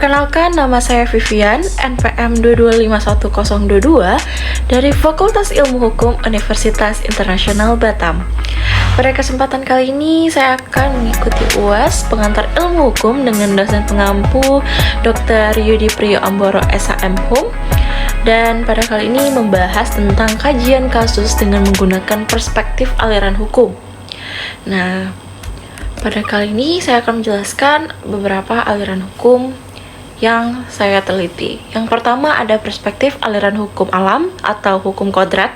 Perkenalkan, nama saya Vivian, NPM 2251022 dari Fakultas Ilmu Hukum Universitas Internasional Batam. Pada kesempatan kali ini, saya akan mengikuti UAS pengantar ilmu hukum dengan dosen pengampu Dr. Yudi Priyo Amboro SHM Hum. Dan pada kali ini membahas tentang kajian kasus dengan menggunakan perspektif aliran hukum. Nah, pada kali ini saya akan menjelaskan beberapa aliran hukum yang saya teliti. Yang pertama ada perspektif aliran hukum alam atau hukum kodrat.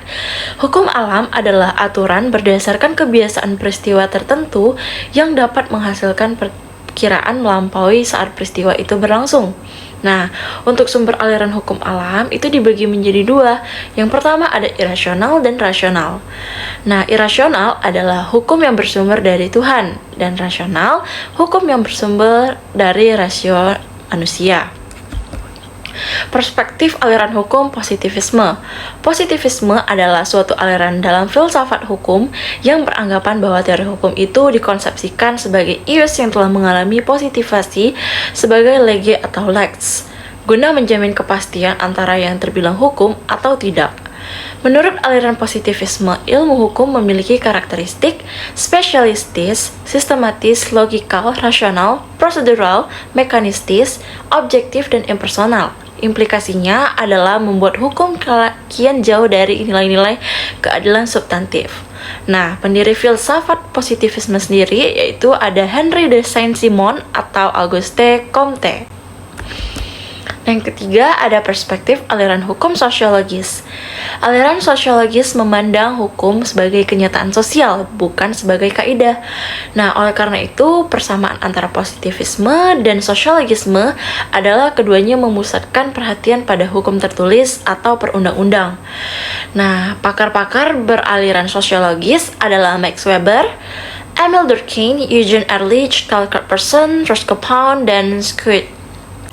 Hukum alam adalah aturan berdasarkan kebiasaan peristiwa tertentu yang dapat menghasilkan perkiraan melampaui saat peristiwa itu berlangsung. Nah, untuk sumber aliran hukum alam itu dibagi menjadi dua. Yang pertama ada irasional dan rasional. Nah, irasional adalah hukum yang bersumber dari Tuhan, dan rasional hukum yang bersumber dari rasio manusia. Perspektif aliran hukum positivisme. Positivisme adalah suatu aliran dalam filsafat hukum yang beranggapan bahwa teori hukum itu dikonsepsikan sebagai ius yang telah mengalami positivasi sebagai lege atau lex, guna menjamin kepastian antara yang terbilang hukum atau tidak. Menurut aliran positivisme, ilmu hukum memiliki karakteristik spesialistis, sistematis, logikal, rasional, prosedural, mekanistis, objektif, dan impersonal. Implikasinya adalah membuat hukum kian jauh dari nilai-nilai keadilan substantif. Nah, pendiri filsafat positivisme sendiri yaitu ada Henry de Saint-Simon atau Auguste Comte. Yang ketiga ada perspektif aliran hukum sosiologis. Aliran sosiologis memandang hukum sebagai kenyataan sosial, bukan sebagai kaidah. Nah, oleh karena itu persamaan antara positivisme dan sosiologisme adalah keduanya memusatkan perhatian pada hukum tertulis atau perundang-undang. Nah, pakar-pakar beraliran sosiologis adalah Max Weber, Emil Durkheim, Eugene Ehrlich, Karl Person, Roscoe Pound, dan Squid.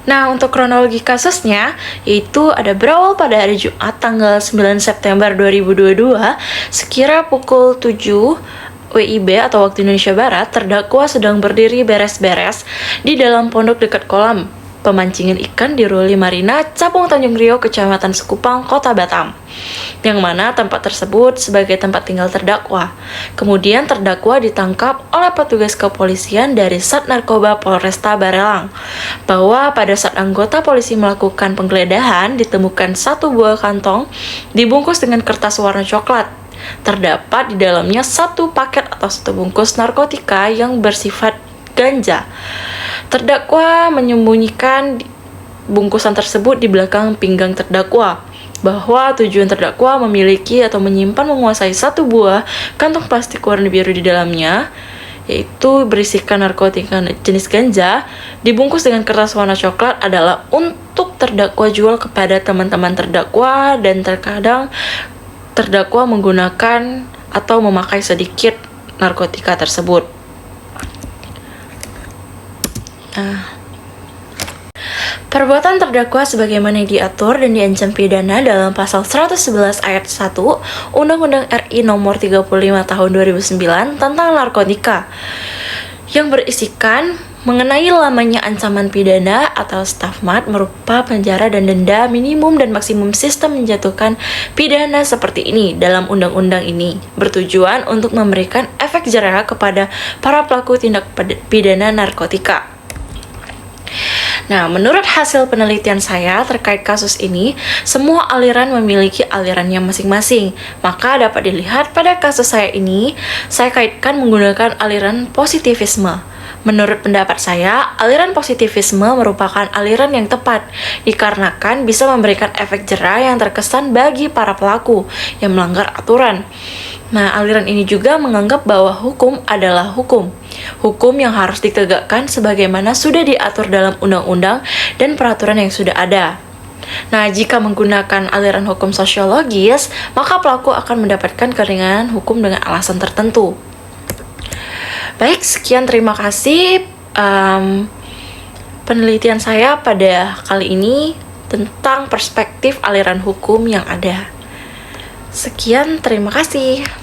Nah, untuk kronologi kasusnya, yaitu ada berawal pada hari Jumat tanggal 9 September 2022, sekira pukul 7 WIB atau waktu Indonesia Barat, terdakwa sedang berdiri beres-beres di dalam pondok dekat kolam pemancingan ikan di Ruli Marina, Capung Tanjung Rio, Kecamatan Sekupang, Kota Batam, yang mana tempat tersebut sebagai tempat tinggal terdakwa. Kemudian terdakwa ditangkap oleh petugas kepolisian dari Sat Narkoba Polresta Barelang, bahwa pada saat anggota polisi melakukan penggeledahan ditemukan satu buah kantong dibungkus dengan kertas warna coklat. Terdapat di dalamnya satu paket atau satu bungkus narkotika yang bersifat ganja. Terdakwa menyembunyikan bungkusan tersebut di belakang pinggang terdakwa, bahwa tujuan terdakwa memiliki atau menyimpan menguasai satu buah kantong plastik warna biru di dalamnya, yaitu berisikan narkotika jenis ganja, dibungkus dengan kertas warna coklat adalah untuk terdakwa jual kepada teman-teman terdakwa, dan terkadang terdakwa menggunakan atau memakai sedikit narkotika tersebut. Perbuatan terdakwa sebagaimana diatur dan diancam pidana dalam pasal 111 ayat 1 Undang-Undang RI nomor 35 tahun 2009 tentang narkotika, yang berisikan mengenai lamanya ancaman pidana atau stafmat berupa penjara dan denda minimum dan maksimum. Sistem menjatuhkan pidana seperti ini dalam undang-undang ini bertujuan untuk memberikan efek jera kepada para pelaku tindak pidana narkotika. Nah, menurut hasil penelitian saya terkait kasus ini, semua aliran memiliki alirannya masing-masing. Maka dapat dilihat pada kasus saya ini, saya kaitkan menggunakan aliran positivisme. Menurut pendapat saya, aliran positivisme merupakan aliran yang tepat, dikarenakan bisa memberikan efek jera yang terkesan bagi para pelaku yang melanggar aturan. Nah, aliran ini juga menganggap bahwa hukum adalah hukum. Hukum yang harus ditegakkan sebagaimana sudah diatur dalam undang-undang dan peraturan yang sudah ada. Nah, jika menggunakan aliran hukum sosiologis, maka pelaku akan mendapatkan keringanan hukum dengan alasan tertentu. Baik, sekian, terima kasih penelitian saya pada kali ini tentang perspektif aliran hukum yang ada. Sekian, terima kasih.